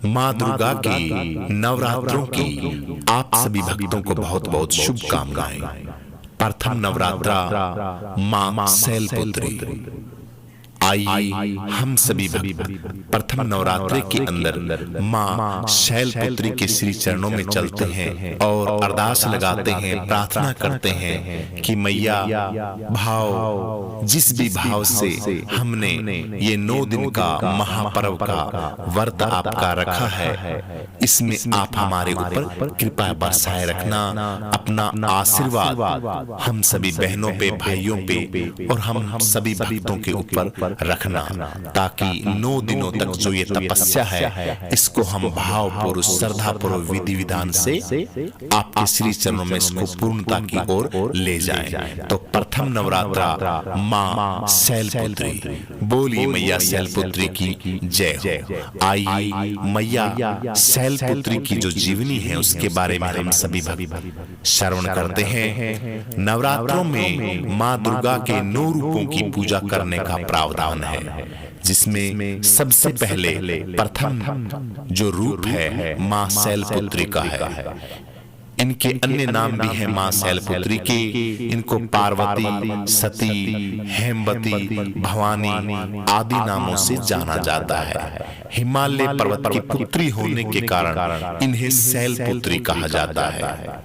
माँ दुर्गा की नवरात्रों की आप सभी भक्तों को बहुत बहुत शुभकामनाएं। प्रथम नवरात्रा माँ शैलपुत्री। आइए हम सभी भक्त प्रथम नवरात्रे के अंदर माँ शैलपुत्री के श्री चरणों में चलते हैं और अरदास लगाते हैं, प्रार्थना करते हैं कि मैया जिस भी भाव से हमने ये 9 दिन का महापर्व का व्रत आपका रखा है, इसमें आप हमारे ऊपर कृपा बरसाए रखना, अपना आशीर्वाद हम सभी बहनों पे, भाइयों पे और हम सभी भक्तों के ऊपर रखना, ताकि 9 दिनों तक जो ये तपस्या है इसको हम भाव पूर्व, श्रद्धा पूर्व, विधि विधान से आपके श्री चरणों में इसको पूर्णता की ओर ले जाएं। तो प्रथम नवरात्रा माँ शैलपुत्री। बोलिए मैया शैलपुत्री की जय हो। आइए मैया शैलपुत्री की जो जीवनी है उसके बारे में हम सभी श्रवण करते हैं। नवरात्रों में माँ दुर्गा के 9 रूपों की पूजा करने का प्रावधान है, जिसमें सबसे पहले प्रथम जो रूप है माँ शैलपुत्री का है। इनके अन्य नाम भी हैं माँ शैलपुत्री के। इनको पार्वती, सती, हेमवती, भवानी आदि नामों से जाना जाता है। हिमालय पर्वत की पुत्री होने के कारण इन्हें शैलपुत्री कहा जाता है।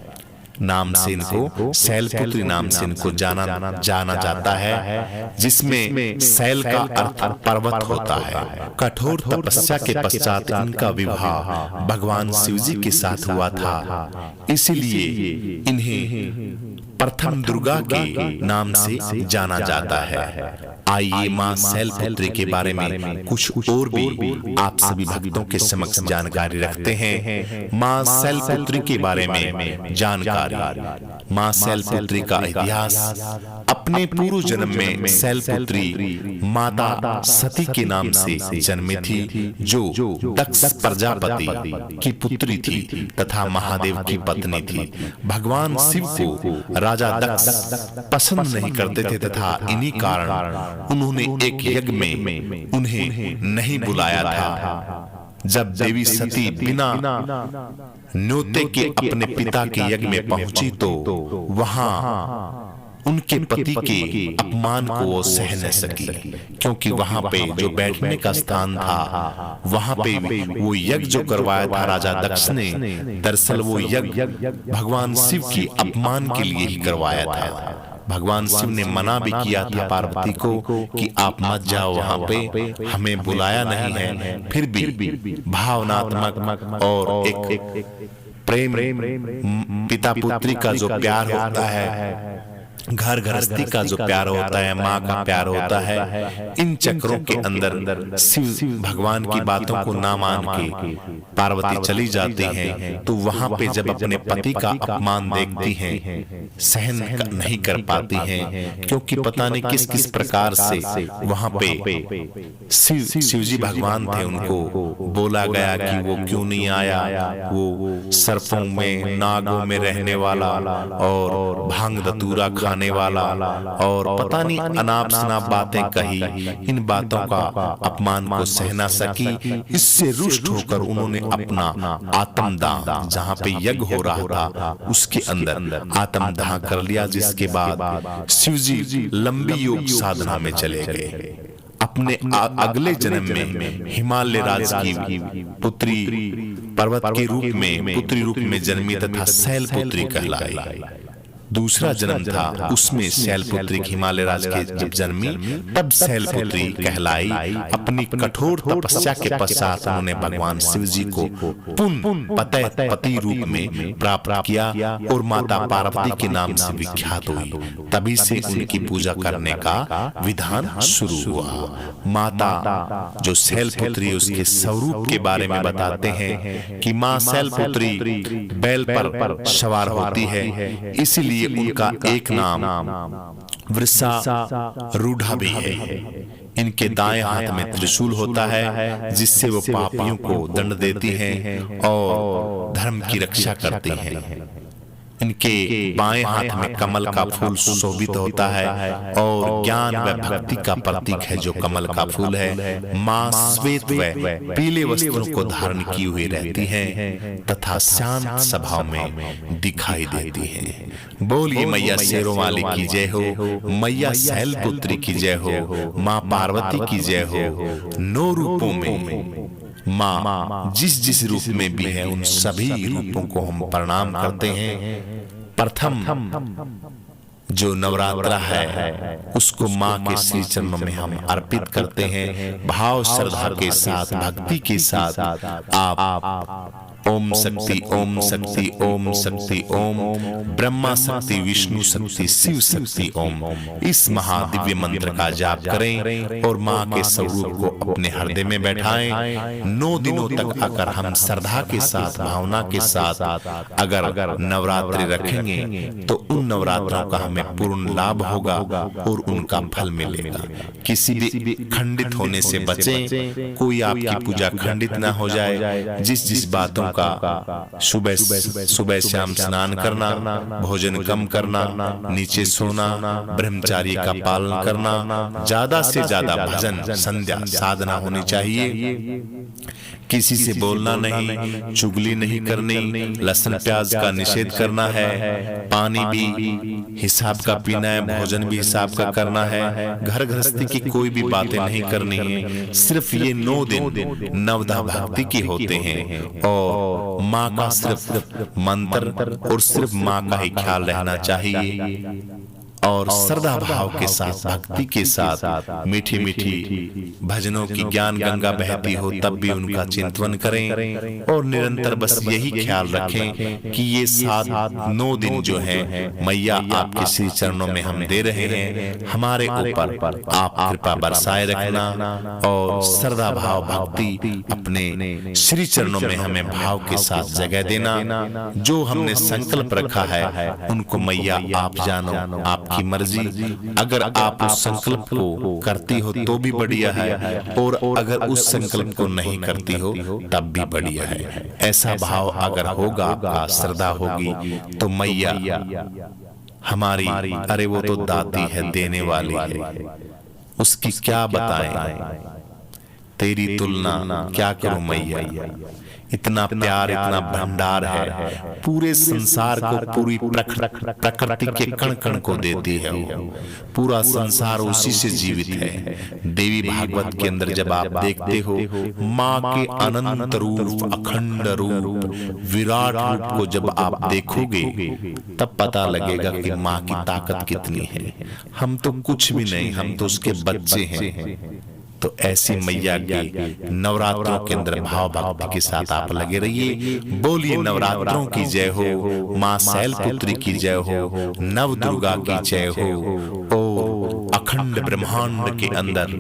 नाम से इनको शैलपुत्री नाम से इनको जाना जाता है, जिसमें शैल का अर्थ पर्वत होता है। कठोर तपस्या के पश्चात इनका विवाह भगवान शिव जी के साथ हुआ था, इसलिए इन्हें प्रथम दुर्गा के नाम से जाना जाता है। आइए माँ शैलपुत्री के बारे में कुछ और भी आप सभी भक्तों के समक्ष जानकारी रखते हैं। माँ शैलपुत्री के बारे में जानकारी। माँ शैलपुत्री का इतिहास। अपने पूर्व जन्म में शैलपुत्री माता सती के नाम से जन्मी थी, जो दक्ष प्रजापति की पुत्री थी तथा महादेव की पत्नी थी। भगवान शिव को राजा दक्ष पसंद नहीं करते थे तथा इन्हीं कारण उन्होंने एक यज्ञ में उन्हें नहीं बुलाया था। जब देवी सती बिना न्योते के अपने पिता के यज्ञ में पहुंची तो वहां उनके पति के अपमान को वो सह न सकी, क्योंकि वहां पे जो बैठने का स्थान था, वहां पे वो यज्ञ जो करवाया था राजा दक्ष ने, दरअसल वो यज्ञ भगवान शिव की अपमान के लिए ही करवाया था। भगवान शिव ने मना भी किया था पार्वती को कि आप मत जाओ वहां पे, हमें बुलाया नहीं है। फिर भी भावनात्मक और एक प्रेम पिता पुत्री का जो प्यार होता है, घर गृहस्थी का जो प्यार होता है, माँ का प्यार होता है, इन चक्रों के अंदर शिव भगवान की बातों को ना मान के पार्वती चली जाती हैं। तो वहां पे जब अपने पति का अपमान देखती हैं, सहन नहीं कर पाती हैं, क्योंकि पता नहीं किस किस प्रकार से वहां पे शिव जी भगवान थे, उनको बोला गया कि वो क्यों नहीं आया, वो सर्पों में, नागों में रहने वाला और भांग धतूरा खाने वाला, और पता नहीं अनाप शनाप बातें कही। इन बातों का अपमान को सह ना सकी। इससे रुष्ट होकर उन्होंने अपना आत्मदाह, जहां पे यज्ञ हो रहा था उसके अंदर आत्मदाह कर लिया, जिसके बाद शिव जी लंबी योग साधना में चले गए। अपने अगले जन्म में हिमालय राज की पुत्री पर्वत के रूप में, पुत्री रूप में जन्मी तथा शैलपुत्री कहलाई। दूसरा जन्म था उसमें शैलपुत्री हिमालय राज के जब जन्मी तब शैलपुत्री कहलाई। अपनी कठोर तपस्या के पश्चात उन्होंने भगवान शिव जी को पति रूप में प्राप्त किया और माता पार्वती के नाम से विख्यात हुई। तभी से उनकी पूजा करने का विधान शुरू हुआ। माता जो शैलपुत्री, उसके स्वरूप के बारे में बताते हैं कि माँ शैलपुत्री बैल पर सवार होती है, इसलिए उनका एक नाम वृषारूढ़ा भी है। इनके दाएं हाथ में त्रिशूल होता है, जिससे वो पापियों को दंड देती हैं और धर्म की रक्षा करती हैं। इनके बाएं हाथ में कमल का फूल सुशोभित होता है और ज्ञान व भक्ति का प्रतीक है जो कमल का फूल है। माँ श्वेत व पीले वस्त्रों को धारण की हुई रहती हैं तथा शांत स्वभाव में दिखाई देती हैं। बोलिए मैया शेरों वाली की जय हो, मैया शैलपुत्री की जय हो, माँ पार्वती की जय हो। 9 रूपों में माँ जिस जिस रूप में भी है उन सभी रूपों को हम प्रणाम करते हैं। प्रथम जो नवरात्रा है उसको माँ के श्री चरणों में हम अर्पित करते हैं। भाव श्रद्धा के साथ, भक्ति के साथ आप ओम शक्ति ओम शक्ति ओम शक्ति ओम, ब्रह्मा शक्ति विष्णु शक्ति शिव शक्ति ओम, इस महादिव्य मंत्र का जाप करें और माँ के स्वरूप को अपने हृदय में बैठाएं। 9 दिनों तक अगर हम श्रद्धा के साथ, भावना के साथ अगर नवरात्रि रखेंगे तो उन नवरात्रों का हमें पूर्ण लाभ होगा और उनका फल मिलेगा। किसी भी खंडित होने से बचें, कोई आपकी पूजा खंडित ना हो जाए। जिस बातों का सुबह शाम स्नान करना, भोजन कम करना, नीचे सोना, ब्रह्मचारी का पालन करना, ज्यादा से ज्यादा भजन संध्या साधना होनी चाहिए। किसी से बोलना नहीं, चुगली नहीं करनी, लहसुन प्याज का निषेध करना है, पानी भी हिसाब का पीना है, भोजन भी हिसाब का करना है, घर गृहस्थी की कोई भी बातें नहीं करनी है। सिर्फ ये 9 दिन नवधा भक्ति के होते हैं और माँ का सिर्फ मंत्र और सिर्फ माँ का ही ख्याल रहना चाहिए और श्रद्धा भाव के साथ, भक्ति के साथ मीठी मीठी भजनों की ज्ञान गंगा बहती हो तब भी उनका चिंतन करें और निरंतर बस यही ख्याल रखें कि ये 9 दिन जो है मैया आपके श्री चरणों में हम दे रहे हैं, हमारे ऊपर आप कृपा बरसाए रखना और श्रद्धा भाव भक्ति अपने श्री चरणों में हमें भाव के साथ जगह देना। जो हमने संकल्प रखा है उनको मैया आप जानो, आप की मर्जी। अगर आप उस संकल्प को करती हो तो भी बढ़िया है और अगर उस संकल्प को नहीं करती हो तब भी बढ़िया है। ऐसा भाव अगर होगा, आपका श्रद्धा होगी तो मैया हमारी, अरे वो तो दाती है, देने वाली है, उसकी क्या बताएं, तेरी तुलना क्या करूं मैया। इतना प्यार, इतना भंडार है, पूरे संसार को, पूरी प्रकृति के कण कण को देती है वो। पूरा संसार उसी से जीवित है। देवी भागवत के अंदर जब आप देखते हो माँ के अनंत रूप, अखंड रूप, विराट रूप को जब आप देखोगे तब पता लगेगा कि माँ की ताकत कितनी है। हम तो कुछ भी नहीं, हम तो उसके बच्चे हैं। तो ऐसी मैया के नवरात्रों के अंदर भाव भक्ति के साथ आप लगे रहिए। बोलिए नवरात्रों की जय हो, माँ शैलपुत्री की जय हो, नव दुर्गा की जय हो। ओ अखंड ब्रह्मांड के अंदर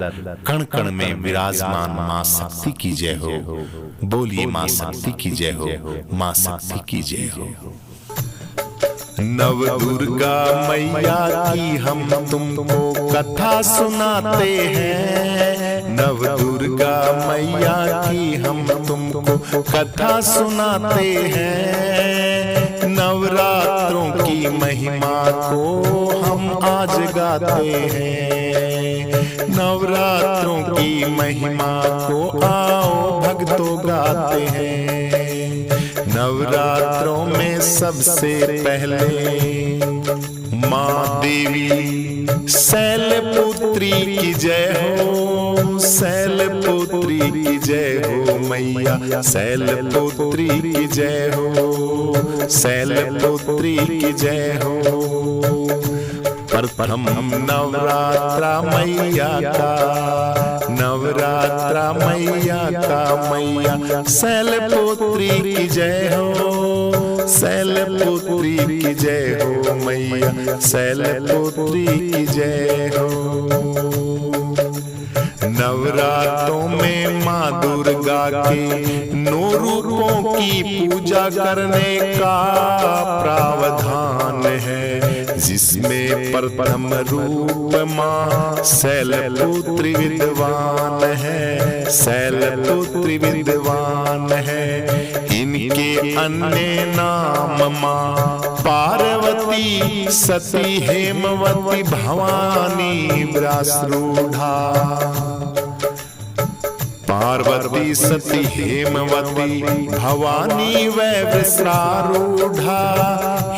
कण कण में विराजमान माँ शक्ति की जय हो। बोलिए माँ शक्ति की जय हो, माँ शक्ति की जय हो। नव दुर्गा मैया की हम तुमको कथा सुनाते हैं, नव दुर्गा मैया की हम तुमको कथा सुनाते हैं। नवरात्रों की महिमा को हम आज गाते हैं, नवरात्रों की महिमा को आओ भक्तों गाते हैं। नवरात्रों में सबसे पहले माँ देवी शैलपुत्री की जय हो, शैलपुत्री की जय हो मैया, शैलपुत्री की जय हो, शैलपुत्री की जय हो। प्रथम नवरात्रा मैया का, नवरात्रा मैया का, मैया शैलपुत्री की जय हो, शैलपुत्री की जय हो मैया, शैलपुत्री की जय हो। नवरात्रों में माँ दुर्गा के 9 रूपों की पूजा करने का प्रावधान है, जिसमें प्रथम रूप माँ शैलपुत्री विद्वान है, शैलपुत्री विद्वान है। इनके अन्य नाम माँ पार्वती सती हेमवती भवानी व्यासरूढ़ा। पार्वती सती हेमवती भवानी वै वृषारूढ़ा।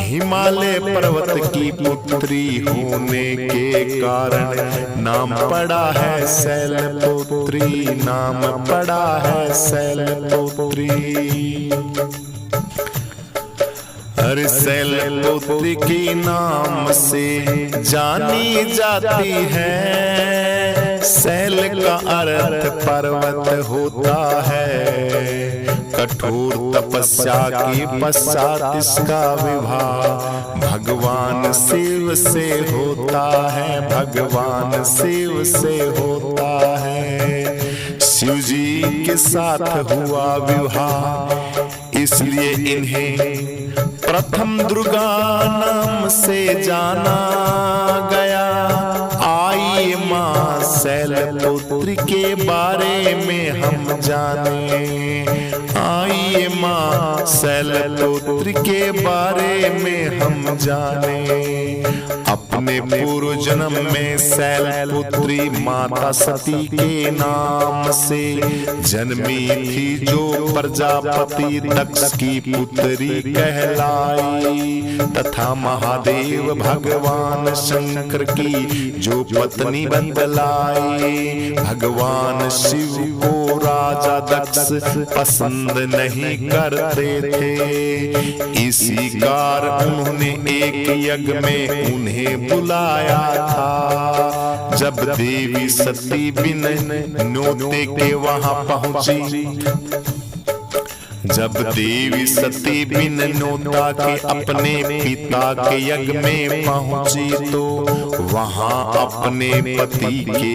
हिमालय पर्वत की पुत्री होने के कारण नाम पड़ा है शैलपुत्री, नाम पड़ा है शैलपुत्री। हर शैलपुत्री के नाम से जानी जाती है। शैल का अर्थ पर्वत होता है। कठोर तपस्या के पश्चात इसका विवाह भगवान शिव से होता है, भगवान शिव से होता है। शिव जी के साथ हुआ विवाह, इसलिए इन्हें प्रथम दुर्गा नाम से जाना गया। आइए माँ शैलपुत्री के बारे में हम जाने, आइए माँ शैलपुत्री के बारे में हम जाने। अपने पूर्व जन्म में शैलपुत्री माता सती के नाम से जन्मी थी, जो प्रजापति दक्ष की पुत्री कहलाई, तथा महादेव भगवान शंकर की जो पत्नी बतलाई। भगवान शिव को राजा दक्ष पसंद नहीं करते थे, इसी कारण उन्होंने एक यज्ञ में उन्हें बुलाया था। जब देवी सती बिन न्योते के वहां पहुंची, जब देवी सती बिन न्योता के अपने पिता के यज्ञ में पहुंची, तो वहां अपने पति के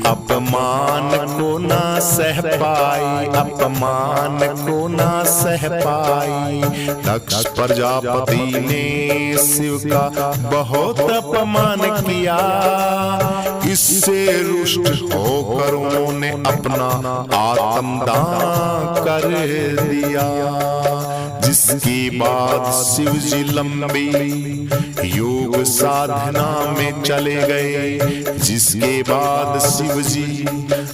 अपमान को ना सह पाई, अपमान को ना सह पाई। दक्ष प्रजापति ने शिव का बहुत अपमान किया। इससे रुष्ट होकर उन्होंने अपना आत्मदान कर दिया, जिसके बाद शिव जी लंबी योग साधना में चले गए। जिसके बाद शिव जी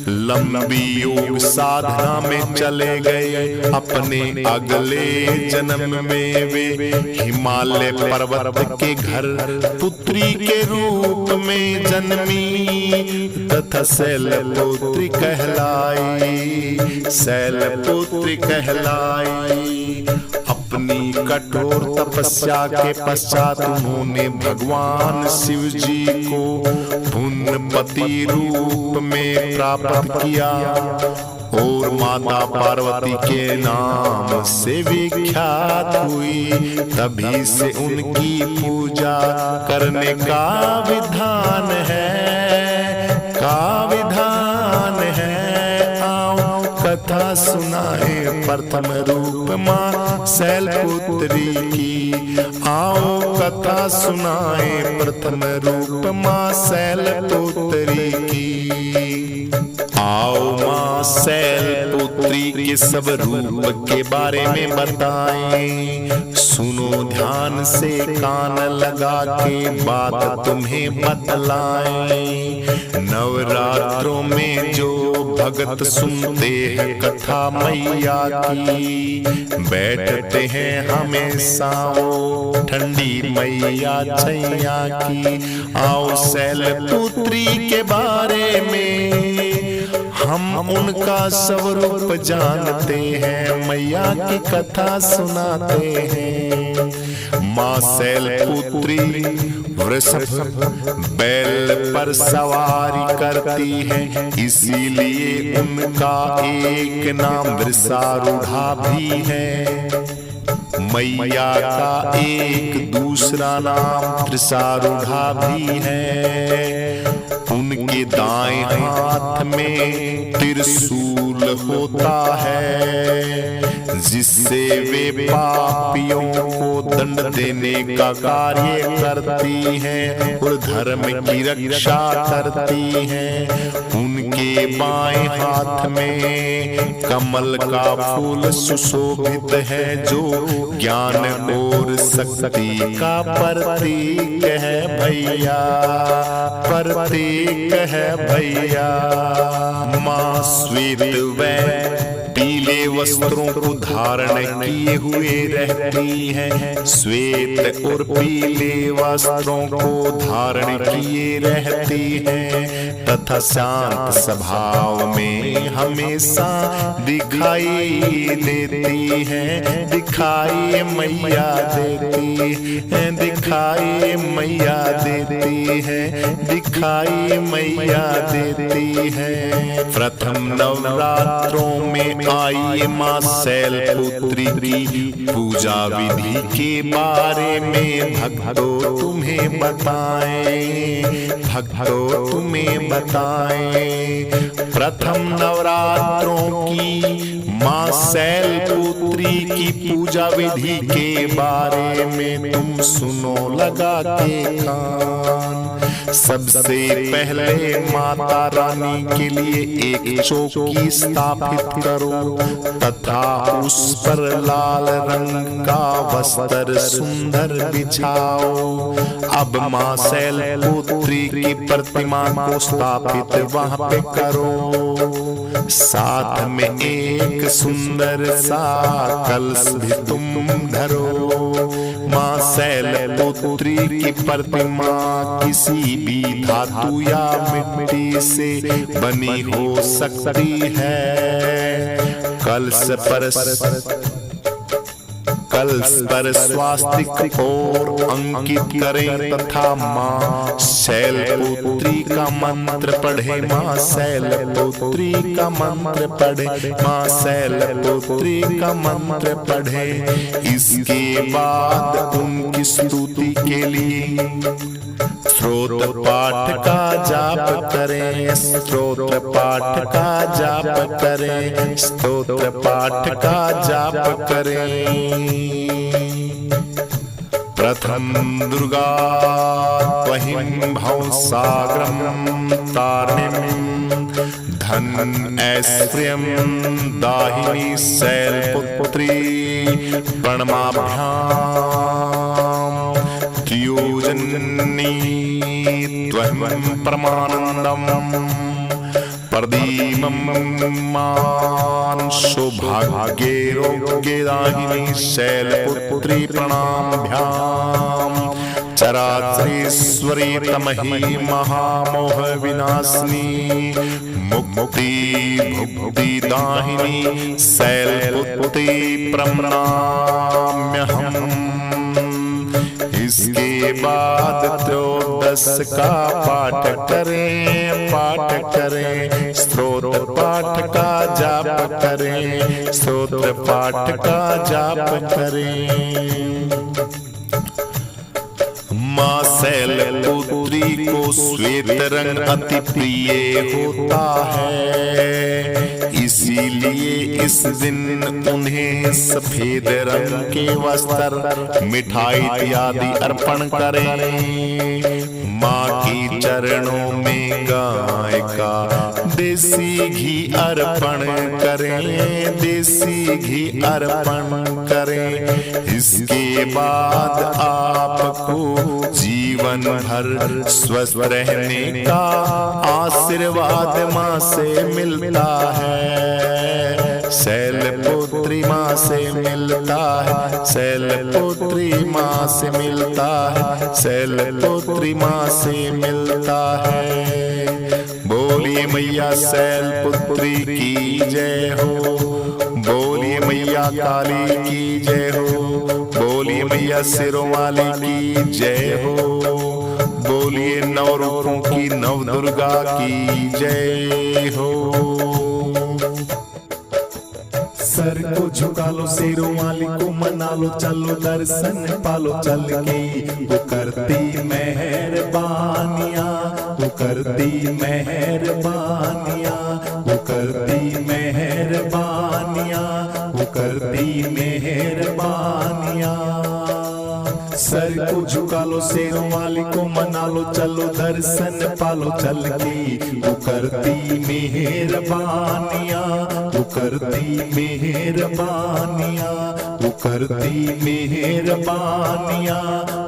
लंबी योग साधना में चले गए। अपने अगले जन्म में वे हिमालय पर्वत के घर पुत्री के रूप में जन्मी, तथा शैलपुत्री कहलाई, शैलपुत्री कहलाई। अपनी कठोर तपस्या के पश्चात उन्होंने भगवान शिव जी को पुण्यपति रूप में प्राप्त किया और माता पार्वती के नाम से विख्यात हुई। तभी से उनकी पूजा करने का विधान है, का विधान है। आओ कथा सुनाए प्रथम रूप माँ शैलपुत्री की, आओ कथा सुनाए प्रथम रूप माँ शैलपुत्री की। आओ माँ शैलपुत्री के सब रूप के बारे में बताएं। सुनो ध्यान से कान लगा के बात तुम्हें बतलाएं। नवरात्रों में जो भगत सुनते हैं कथा मैया की, बैठते हैं हमेशा वो ठंडी मैया छैया की। आओ शैलपुत्री के बारे में हम उनका स्वरूप जानते हैं, मैया की कथा सुनाते हैं। माँ शैलपुत्री वृषभ बैल पर सवारी करती है, इसीलिए उनका एक नाम वृषारूढ़ा भी है। मैया का एक दूसरा नाम त्रिशारूढ़ा भी है। उनके दाएं हाथ में त्रिशूल होता है, जिससे वे पापियों को दंड देने का कार्य करती हैं और धर्म की रक्षा करती हैं। उनके उनके बाएं हाथ में कमल का फूल सुशोभित है, जो ज्ञान और शक्ति का प्रतीक है भैया, प्रतीक है भैया। माँ श्वेत व पीले वस्त्रों को धारण किए हुए रहती है, श्वेत और पीले वस्त्रों को धारण किए रहती है, तथा शांत स्वभाव में हमेशा दिखाई देती है, दिखाई मैया देती है, दिखाई मैया देती है, दिखाई मैया देती है। प्रथम नवरात्रों में आई माँ शैलपुत्री की पूजा विधि के बारे में भक्तों तुम्हें बताएं, भक्तों तुम्हें बताएं। प्रथम नवरात्रों की माँ शैलपुत्री की पूजा विधि के बारे में तुम सुनो लगा के कान। सबसे पहले माता रानी के लिए एक चौकी स्थापित करो तथा उस पर लाल रंग का वस्त्र सुंदर बिछाओ। अब माँ शैलपुत्री की प्रतिमा को स्थापित वहां पे करो, साथ में एक सुंदर सा कलश भी तुम धरो। माँ शैलपुत्री की प्रतिमा किसी भी धातु या मिट्टी से बनी हो सकती है। कलश पर स्वास्तिक और अंकित करें तथा माँ शैलपुत्री का मंत्र पढ़े, माँ शैलपुत्री का मंत्र पढ़े, माँ शैलपुत्री का मंत्र पढ़े। इसके बाद उनकी स्तुति के लिए स्तोत्र पाठ का जाप करें, स्तोत्र पाठ का जाप करें, स्तोत्र पाठ का जाप करें। प्रथम दुर्गा त्वहिं भवसागरं तारिणीं धन ऐश्वर्यं दाहिनी शैलपुत्री प्रणमाभ्याम् त्रियोजनी त्वं परमानन्दम् प्रदीपं मान सौभाग्यैरोग्यदायिनी शैलपुत्री प्रणाम्याम् चराचरेश्वरी तमहि महामोह विनाशिनी मुक्ति भुक्तिदायिनी शैलपुत्री प्रणाम्यहम्। इसके बाद त्रयोदश का पाठ करें, पाठ करें, स्तोत्र पाठ का जाप करें, स्तोत्र पाठ का जाप करें। माँ शैलपुत्री को श्वेत रंग अति प्रिय होता है, इसीलिए इस दिन उन्हें सफेद रंग के वस्त्र, मिठाई इत्यादि अर्पण करें। माँ के चरणों में गाय का देसी घी अर्पण करें, देसी घी अर्पण करें। इसके बाद आपको जीवन भर स्वस्थ रहने का आशीर्वाद माँ से मिलता है, शैलपुत्री माँ से मिलता है, शैलपुत्री माँ से मिलता है, शैलपुत्री माँ से मिलता है। बोलिए मैया शैलपुत्री की जय हो, बोलिए मैया काली की जय हो, बोलिए मैया सिरों वाली की जय हो, बोलिए नव रूपों की नव दुर्गा की जय हो। सर को झुका लो, सिरों वाली को मना लो, चलो दर्शन पालो चल के। वो करती मेहरबानियां, वो करती मेहरबानियां, वो करती मेहरबानियां, वो करती मेहरबानियां। सर को झुका लो, शेरों वाली को मना लो, चलो दर्शन पालो चल के। वो करती मेहरबानियां, वो करती मेहरबानियां, वो करती मेहरबानियां,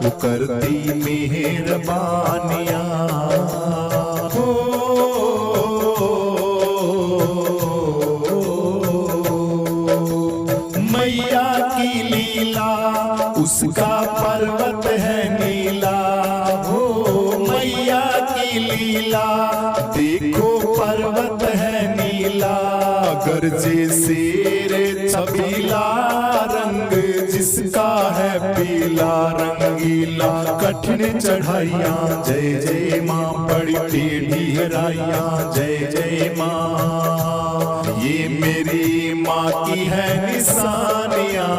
वो करती मेहरबानियां। मैया की लीला उसका पर्वत है नीला, हो मैया की लीला देखो पर्वत है नीला। गरजे शेर छबीला, रंग जिसका है पीला रंगीला। कठिन चढ़ाइयाँ जय जय माँ, बड़ी टेढ़ी गहराइयाँ जय जय माँ। ये मेरी माँ की है निशानियाँ।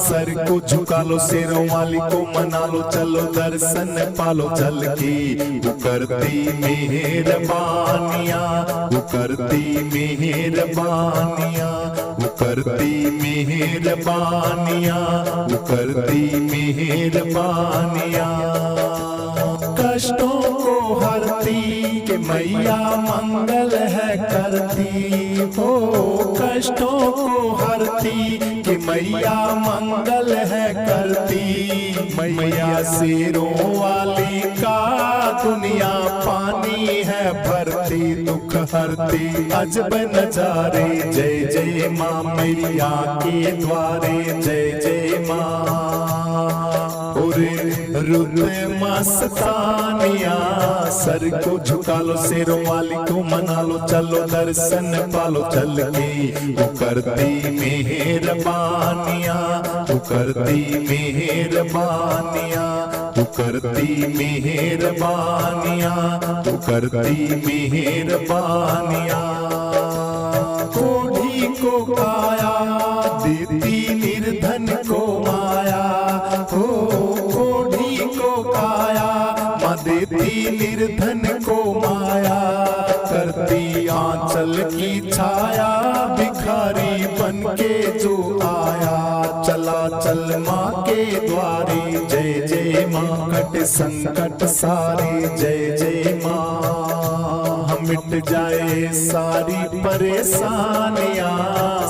सर को झुका लो, शेरों वाली को मना लो, चलो दर्शन पालो चल के। वो करती मेहरबानियाँ, वो करती मेहरबानियाँ, वो करती मेहरबानियाँ, वो करती मेहरबानियाँ। कष्टों को हरती के मैया मंगल है करती, हो कष्टों को हरती कि मैया मंगल है करती। मैया शेरों वाली का दुनिया पानी है भरती, दुख हरती अजब नजारे जय जय माँ। मैया के द्वारे जय जय माँ। रुत मस्तानिया, सर को झुका लो, शेरों वाली को मना लो, चलो दर्शन पालो चल के। वो करती मेहरबानियाँ, वो करती मेहरबानियाँ, वो करती मेहरबानियाँ, वो करती मेहरबानियाँ। कोढ़ी को काया देती निर्धन को माया, हो कोढ़ी को काया माँ देती निर्धन को माया। करती आंचल की छाया भिखारी बन के जो आया। चला चल माँ के द्वारे जय जय माँ, कट संकट सारे जय जय माँ। मिट जाए सारी परेशानियाँ,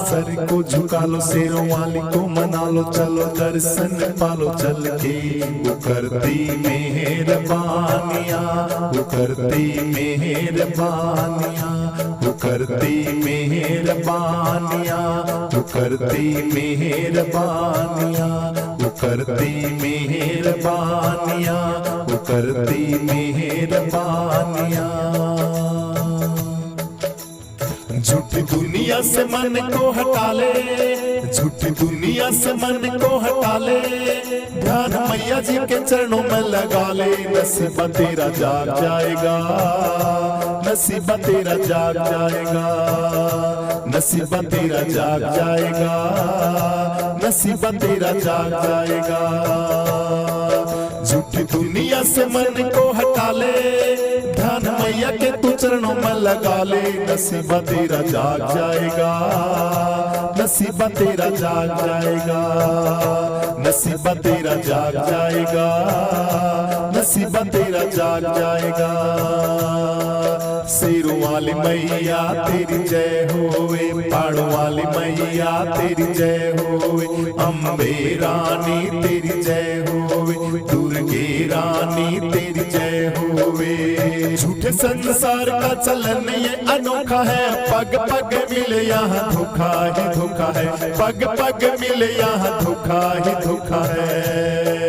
सर को झुका लो, शेरों वाली को मना लो, चलो दर्शन पालो चल के। वो करती मेहरबानियाँ, वो करती मेहरबानियाँ, वो करती मेहरबानियाँ, वो करती मेहरबानियाँ, वो करती मेहरबानियाँ, वो करती मेहरबानियाँ। झूठी दुनिया से मन को हटा ले, झूठी दुनिया से मन को हटा ले। ध्यान मैया जी के चरणों में लगा ले, नसीबा तेरा जाग जाएगा, नसीबा तेरा जाग जाएगा, नसीबा तेरा जाग जाएगा, नसीबा तेरा जाग जाएगा। झूठी दुनिया से मन को हटा ले, ध्यान मैया के तू चरणों में लगा ले, नसीबा तेरा जाग जाएगा, नसीबा तेरा जाग जाएगा, नसीबा तेरा जाग जाएगा, नसीबा तेरा जाग जाएगा। शेरों वाली मैया तेरी जय होवे, पहाड़ों वाली मैया तेरी जय होवे, अम्बे रानी तेरी जय होवे, दुर्गे रानी तेरी जय होवे। झूठे संसार का चलन ये अनोखा है, पग पग मिले यहाँ धोखा ही धोखा है, पग पग मिले यहाँ धोखा ही धोखा है।